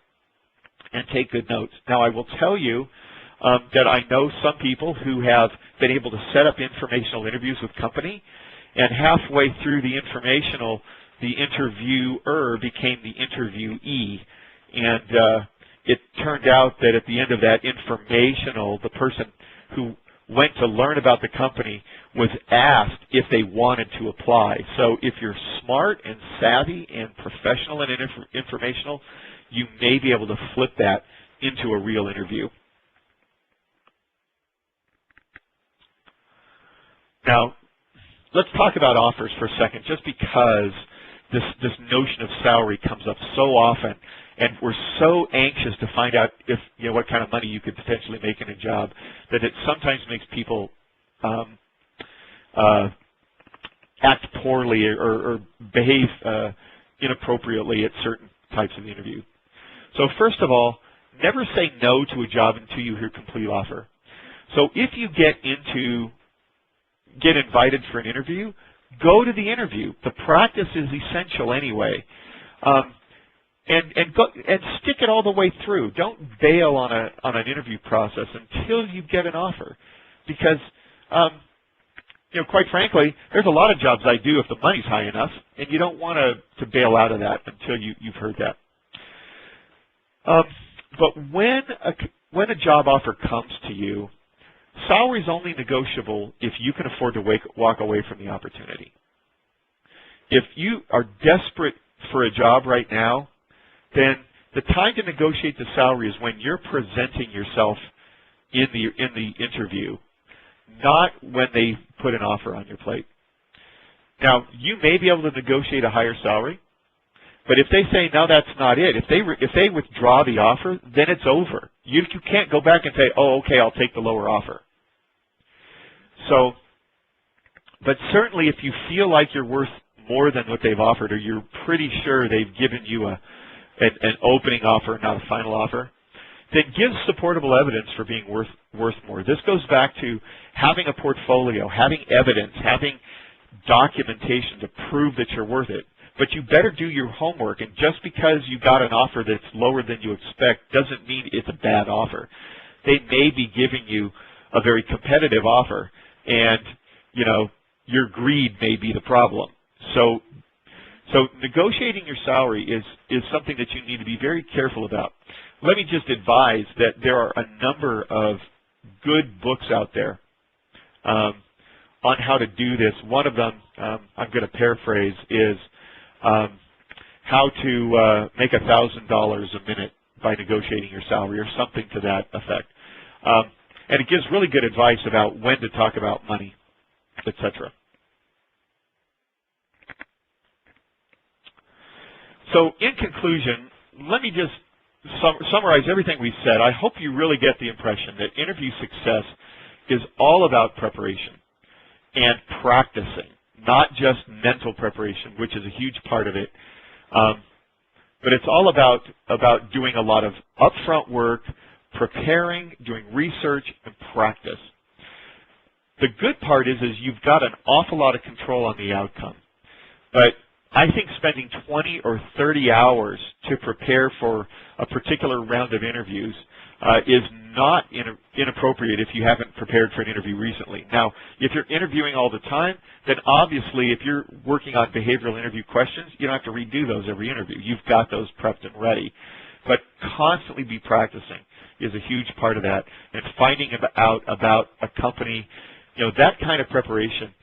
and take good notes. Now, I will tell you that I know some people who have been able to set up informational interviews with company, and halfway through the informational, the interviewer became the interviewee. And it turned out that at the end of that informational, the person who went to learn about the company was asked if they wanted to apply. So if you're smart and savvy and professional and informational, you may be able to flip that into a real interview. Now, let's talk about offers for a second, just because this notion of salary comes up so often, and we're so anxious to find out if what kind of money you could potentially make in a job that it sometimes makes people act poorly or behave inappropriately at certain types of interview. So first of all, never say no to a job until you hear complete offer. So if you get invited for an interview, go to the interview. The practice is essential anyway. And stick it all the way through. Don't bail on an interview process until you get an offer, because quite frankly, there's a lot of jobs I do if the money's high enough, and you don't want to bail out of that until you've heard that. But when a job offer comes to you, salary is only negotiable if you can afford to walk away from the opportunity. If you are desperate for a job right now, then the time to negotiate the salary is when you're presenting yourself in the interview, not when they put an offer on your plate. Now, you may be able to negotiate a higher salary, but if they say, no, that's not it, if they withdraw the offer, then it's over. You can't go back and say, oh, okay, I'll take the lower offer. So, but certainly if you feel like you're worth more than what they've offered, or you're pretty sure they've given you an opening offer, not a final offer, then give supportable evidence for being worth more. This goes back to having a portfolio, having evidence, having documentation to prove that you're worth it. But you better do your homework, and just because you got an offer that's lower than you expect doesn't mean it's a bad offer. They may be giving you a very competitive offer, and your greed may be the problem. So negotiating your salary is something that you need to be very careful about. Let me just advise that there are a number of good books out there on how to do this. One of them, I'm going to paraphrase, is how to make $1,000 a minute by negotiating your salary, or something to that effect. And it gives really good advice about when to talk about money, etc. So in conclusion, let me just summarize everything we said. I hope you really get the impression that interview success is all about preparation and practicing, not just mental preparation, which is a huge part of it, but it's all about doing a lot of upfront work, preparing, doing research, and practice. The good part is you've got an awful lot of control on the outcome, but I think spending 20 or 30 hours to prepare for a particular round of interviews is not inappropriate if you haven't prepared for an interview recently. Now, if you're interviewing all the time, then obviously if you're working on behavioral interview questions, you don't have to redo those every interview. You've got those prepped and ready. But constantly be practicing is a huge part of that. And finding out about a company, that kind of preparation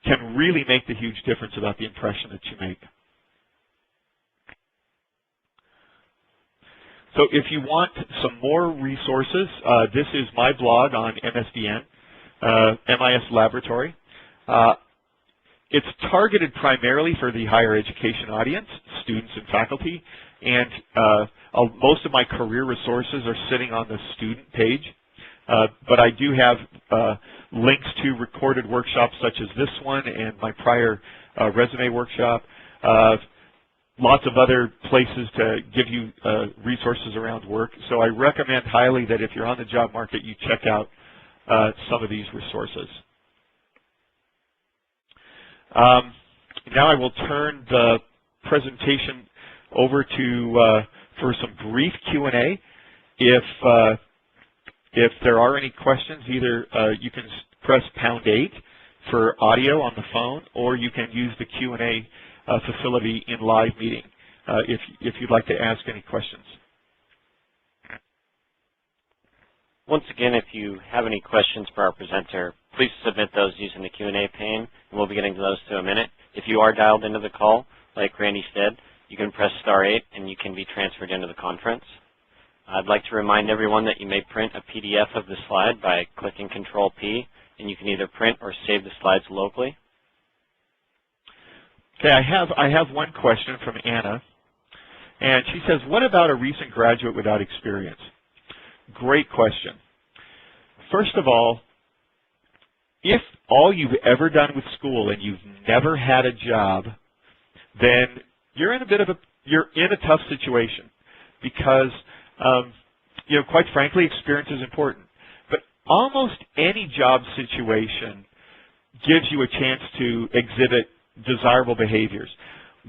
can really make the huge difference about the impression that you make. So if you want some more resources, this is my blog on MSDN, MIS Laboratory. It's targeted primarily for the higher education audience, students and faculty, and most of my career resources are sitting on the student page. But I do have links to recorded workshops such as this one and my prior resume workshop. Lots of other places to give you resources around work. So I recommend highly that if you're on the job market, you check out some of these resources. Now I will turn the presentation over to for some brief Q&A. If there are any questions, either you can press #8 for audio on the phone, or you can use the Q&A facility in live meeting if you'd like to ask any questions. Once again, if you have any questions for our presenter, please submit those using the Q&A pane, and we'll be getting to those in a minute. If you are dialed into the call, like Randy said, you can press *8 and you can be transferred into the conference. I'd like to remind everyone that you may print a PDF of the slide by clicking Control-P, and you can either print or save the slides locally. Okay, I have one question from Anna, and she says, what about a recent graduate without experience? Great question. First of all, if all you've ever done with school and you've never had a job, then you're in a tough situation because quite frankly, experience is important. But almost any job situation gives you a chance to exhibit desirable behaviors.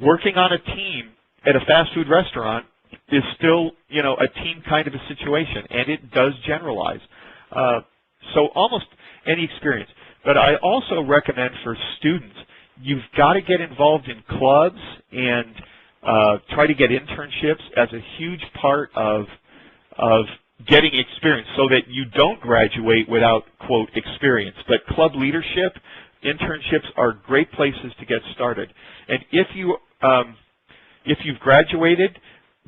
Working on a team at a fast food restaurant is still, a team kind of a situation, and it does generalize. So almost any experience. But I also recommend for students, you've got to get involved in clubs and try to get internships as a huge part of getting experience so that you don't graduate without, quote, experience. But club leadership, internships are great places to get started. And if you've graduated,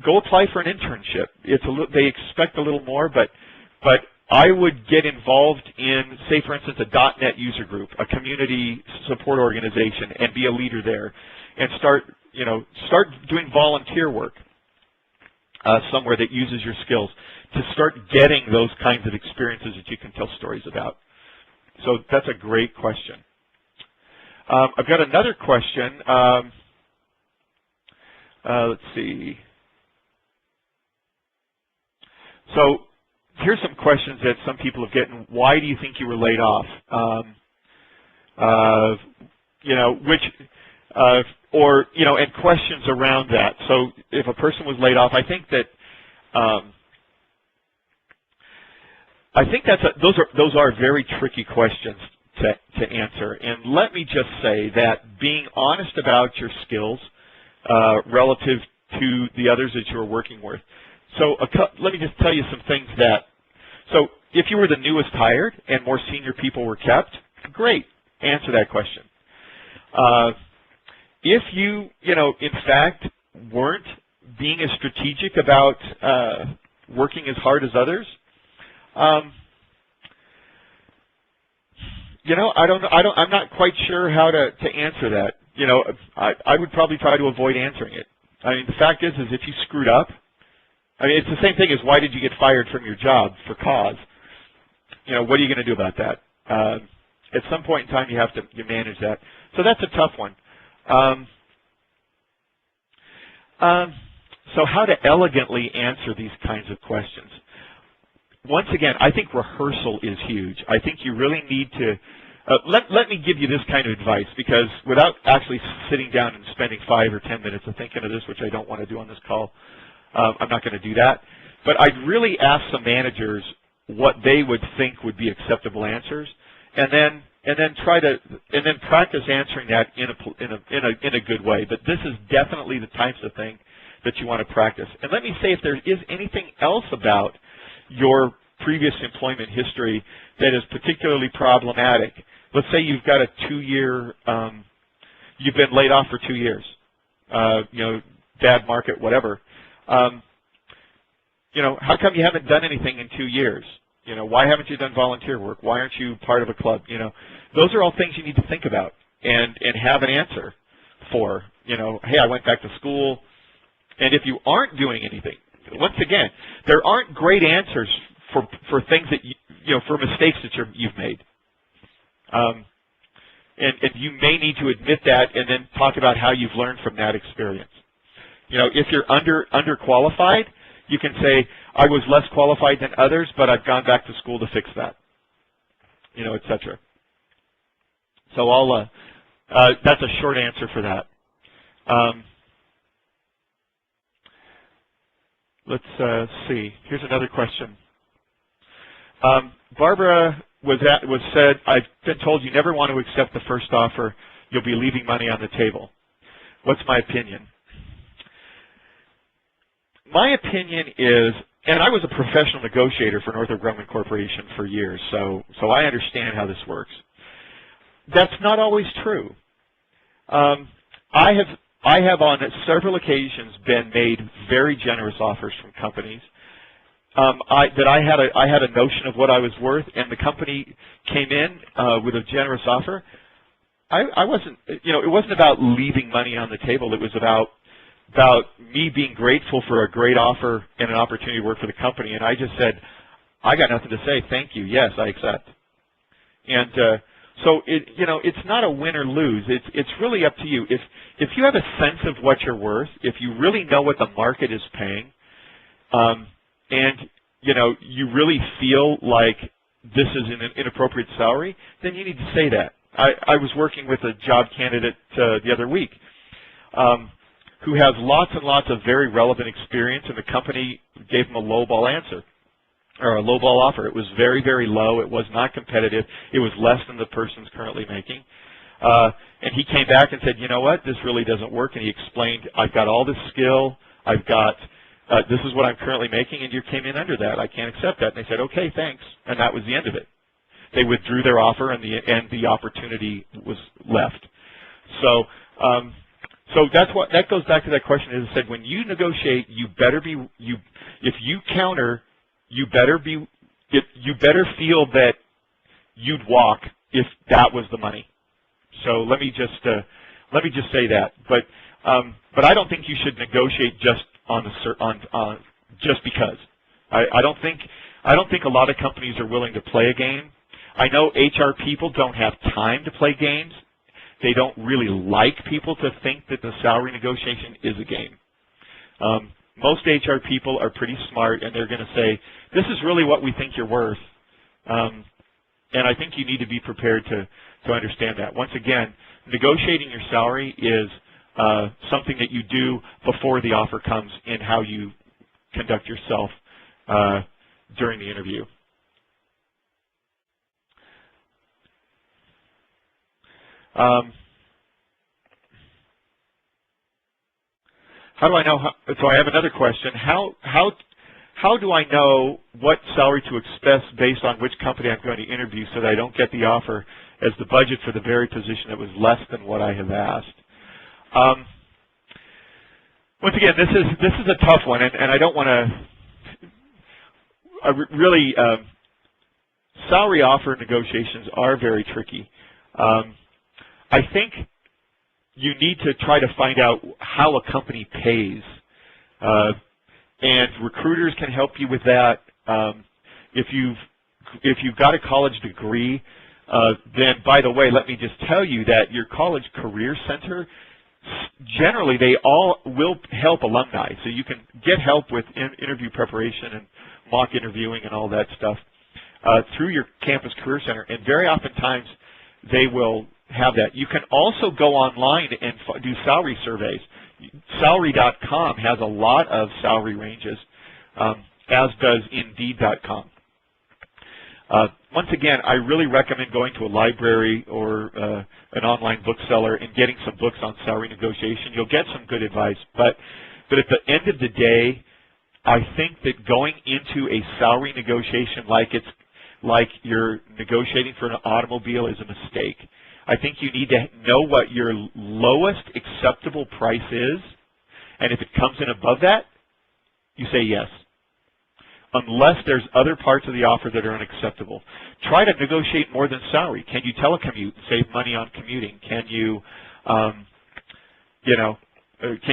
go apply for an internship. They expect a little more, but I would get involved in, say, for instance, a .NET user group, a community support organization, and be a leader there, and start doing volunteer work somewhere that uses your skills to start getting those kinds of experiences that you can tell stories about. So that's a great question. I've got another question. Let's see. So here's some questions that some people have gotten. Why do you think you were laid off? And questions around that. So if a person was laid off, I think that those are very tricky questions to answer. And let me just say that being honest about your skills relative to the others that you're working with. So let me just tell you some things so if you were the newest hired and more senior people were kept, great, answer that question. If you, in fact, weren't being as strategic about working as hard as others, I'm not quite sure how to answer that. I would probably try to avoid answering it. I mean, the fact is if you screwed up, it's the same thing as why did you get fired from your job for cause? What are you going to do about that? At some point in time, you manage that. So that's a tough one. So how to elegantly answer these kinds of questions? Once again, I think rehearsal is huge. I think you really need to let me give you this kind of advice, because without actually sitting down and spending 5 or 10 minutes of thinking of this, which I don't want to do on this call, I'm not going to do that. But I'd really ask some managers what they would think would be acceptable answers, and then practice answering that in a good way. But this is definitely the types of thing that you want to practice. And let me say, if there is anything else about your previous employment history that is particularly problematic, let's say you've got a 2-year, you've been laid off for 2 years, bad market, whatever. How come you haven't done anything in 2 years? Why haven't you done volunteer work? Why aren't you part of a club? Those are all things you need to think about and have an answer for. Hey, I went back to school. And if you aren't doing anything, once again, there aren't great answers for things that for mistakes that you've made. And you may need to admit that and then talk about how you've learned from that experience. If you're underqualified, you can say, I was less qualified than others, but I've gone back to school to fix that, et cetera. So that's a short answer for that. Let's see. Here's another question. Barbara said, I've been told you never want to accept the first offer. You'll be leaving money on the table. What's my opinion? My opinion is, and I was a professional negotiator for Northrop Grumman Corporation for years, so I understand how this works. That's not always true. I have on several occasions been made very generous offers from companies I had a notion of what I was worth, and the company came in with a generous offer, I wasn't, it wasn't about leaving money on the table. It was about me being grateful for a great offer and an opportunity to work for the company. And I just said, I got nothing to say. Thank you. Yes, I accept. And so it's not a win or lose. It's really up to you. If you have a sense of what you're worth, if you really know what the market is paying, and you really feel like this is an inappropriate salary, then you need to say that. I was working with a job candidate the other week who has lots and lots of very relevant experience, and the company gave him a lowball answer, or a lowball offer. It was very, very low. It was not competitive. It was less than the person's currently making. And he came back and said, you know what, this really doesn't work. And he explained, I've got all this skill. I've got, this is what I'm currently making, and you came in under that. I can't accept that. And they said, okay, thanks. And that was the end of it. They withdrew their offer, and the opportunity was left. So, that goes back to that question. As I said, when you negotiate, you better be if you counter, you better feel that you'd walk if that was the money. So let me just say that. But I don't think you should negotiate just just because. I don't think a lot of companies are willing to play a game. I know HR people don't have time to play games. They don't really like people to think that the salary negotiation is a game. Most HR people are pretty smart, and they're going to say, this is really what we think you're worth. And I think you need to be prepared to understand that. Once again, negotiating your salary is something that you do before the offer comes in how you conduct yourself during the interview. How do I know? So I have another question. How do I know what salary to expect based on which company I'm going to interview so that I don't get the offer as the budget for the very position that was less than what I have asked? Once again, this is a tough one, and I don't want to really. Salary offer negotiations are very tricky. I think you need to try to find out how a company pays, and recruiters can help you with that. If you've got a college degree, then by the way, let me just tell you that your college career center, generally they all will help alumni, so you can get help with interview preparation and mock interviewing and all that stuff through your campus career center, and very oftentimes they will have that. You can also go online and do salary surveys. Salary.com has a lot of salary ranges, as does Indeed.com. Once again, I really recommend going to a library or an online bookseller and getting some books on salary negotiation. You'll get some good advice, but at the end of the day, I think that going into a salary negotiation like you're negotiating for an automobile is a mistake. I think you need to know what your lowest acceptable price is, and if it comes in above that, you say yes, unless there's other parts of the offer that are unacceptable. Try to negotiate more than salary. Can you telecommute, save money on commuting? Can you, can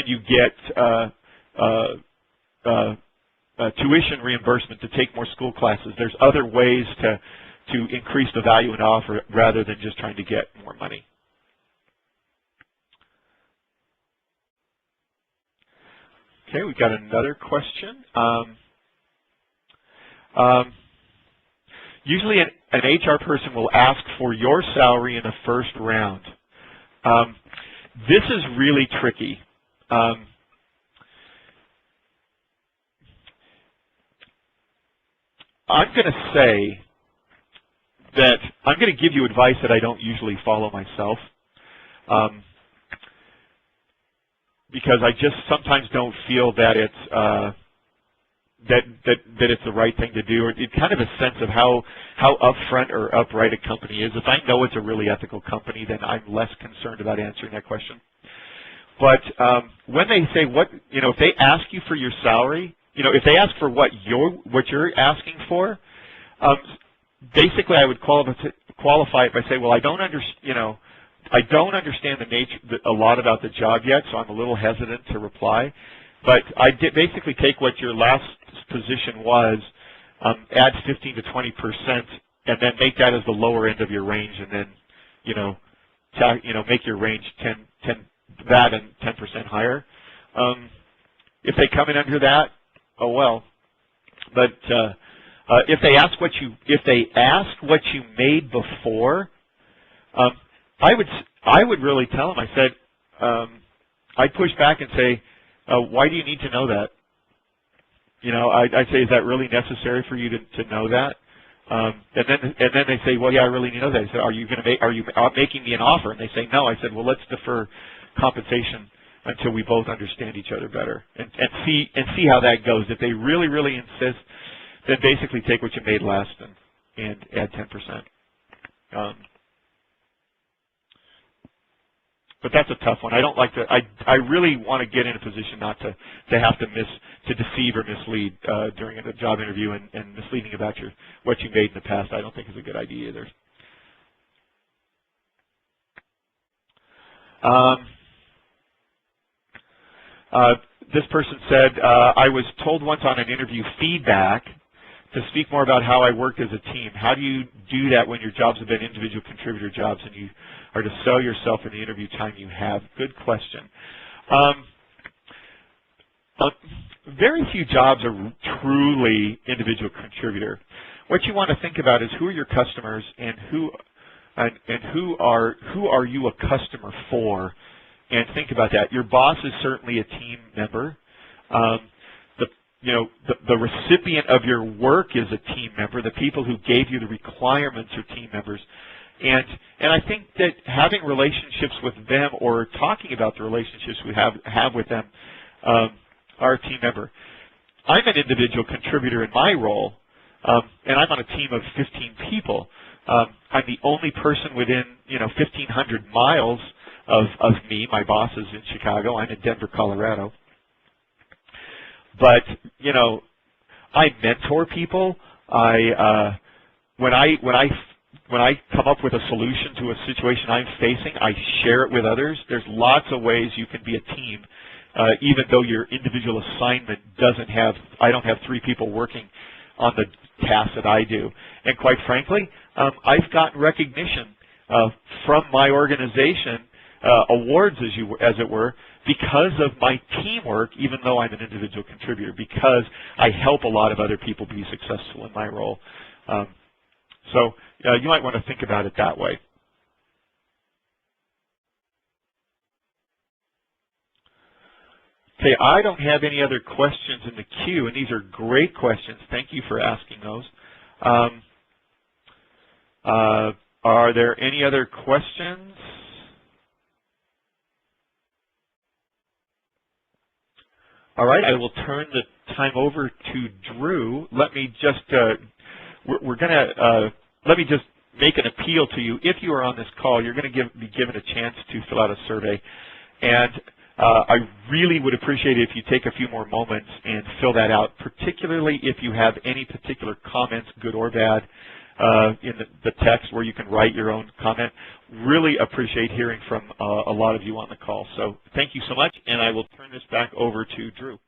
you get tuition reimbursement to take more school classes? There's other ways to increase the value in an offer rather than just trying to get more money. Okay, we've got another question. Usually an HR person will ask for your salary in the first round. This is really tricky. I'm going to say that I'm going to give you advice that I don't usually follow myself, because I just sometimes don't feel that it's that it's the right thing to do, or it's kind of a sense of how upfront or upright a company is. If I know it's a really ethical company, then I'm less concerned about answering that question. But when they say if they ask you for your salary, if they ask for what you're asking for, basically I would qualify it by saying, well, I don't understand the nature, a lot about the job yet, so I'm a little hesitant to reply. But I did basically take what your last position was, add 15 to 20%, and then make that as the lower end of your range, and then, make your range 10 that and 10% higher. If they come in under that, oh well. But if they ask what you made before, I would really tell them. I said, I'd push back and say, why do you need to know that? I'd say, is that really necessary for you to know that? And then they say, well, yeah, I really need to know that. I said, are you making me an offer? And they say, no. I said, well, let's defer compensation until we both understand each other better and see how that goes. If they really, really insist, then basically take what you made last and add 10%. But that's a tough one. I don't like to. I really want to get in a position not to have to deceive or mislead during a job interview, and misleading about what you made in the past. I don't think is a good idea either. This person said, I was told once on an interview feedback to speak more about how I worked as a team. How do you do that when your jobs have been individual contributor jobs and you are to sell yourself in the interview time you have? Good question. Very few jobs are truly individual contributor. What you want to think about is who are your customers and who are you a customer for, and think about that. Your boss is certainly a team member. The recipient of your work is a team member. The people who gave you the requirements are team members. And I think that having relationships with them or talking about the relationships we have with them are a team member. I'm an individual contributor in my role, and I'm on a team of 15 people. I'm the only person within 1,500 miles of me. My boss is in Chicago. I'm in Denver, Colorado. But I mentor people. When I come up with a solution to a situation I'm facing, I share it with others. There's lots of ways you can be a team, even though your individual assignment I don't have 3 people working on the tasks that I do. And quite frankly, I've gotten recognition from my organization, awards as it were, because of my teamwork, even though I'm an individual contributor, because I help a lot of other people be successful in my role. So you might want to think about it that way. Okay, I don't have any other questions in the queue, and these are great questions. Thank you for asking those. Are there any other questions? All right, I will turn the time over to Drew. Let me just let me just make an appeal to you. If you are on this call, you're going to be given a chance to fill out a survey, and I really would appreciate it if you take a few more moments and fill that out, particularly if you have any particular comments, good or bad, in the text where you can write your own comment. Really appreciate hearing from a lot of you on the call. So thank you so much, and I will turn this back over to Drew.